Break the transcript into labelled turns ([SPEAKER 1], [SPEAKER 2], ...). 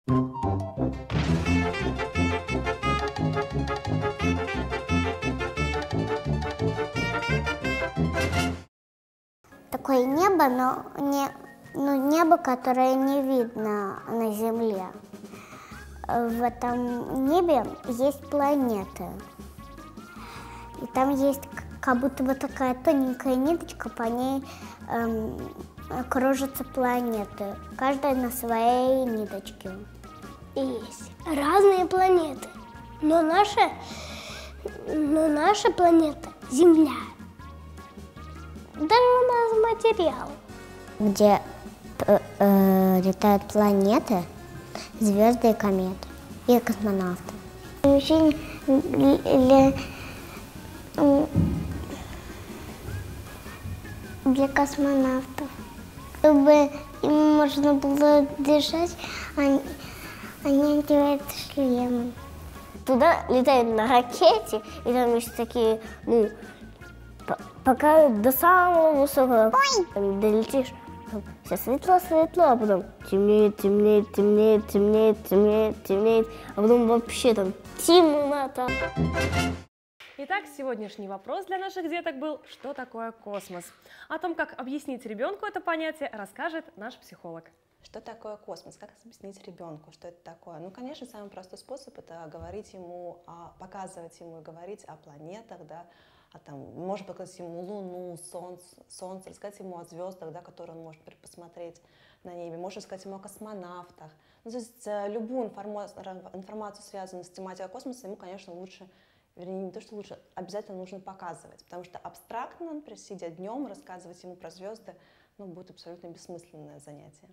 [SPEAKER 1] Такое небо, но небо, которое не видно на Земле. В этом небе есть планеты. И там есть как будто бы такая тоненькая ниточка, по ней кружатся планеты. Каждая на своей ниточке.
[SPEAKER 2] И есть разные планеты, но наша планета Земля. Даже у нас материал.
[SPEAKER 1] Где летают планеты, звезды и кометы, и космонавты. Очень для космонавтов. Чтобы им можно было дышать, они надевают шлемы.
[SPEAKER 2] Туда летают на ракете, и там есть такие, пока до самого высокого долетишь, все светло-светло, а потом темнеет, а потом вообще там темнота.
[SPEAKER 3] Итак, сегодняшний вопрос для наших деток был: что такое космос? О том, как объяснить ребенку это понятие, расскажет наш психолог.
[SPEAKER 4] Что такое космос? Как объяснить ребенку, что это такое? Ну, конечно, самый простой способ — это говорить ему, показывать ему и говорить о планетах, да, можно показать ему Луну, Солнце, рассказать ему о звездах, да, которые он может посмотреть на небе, можно сказать ему о космонавтах. Ну, то есть любую информацию, связанную с тематикой космоса, ему, конечно, лучше, вернее, не то, что лучше, обязательно нужно показывать, потому что абстрактно, например, сидя днем, рассказывать ему про звезды, будет абсолютно бессмысленное занятие.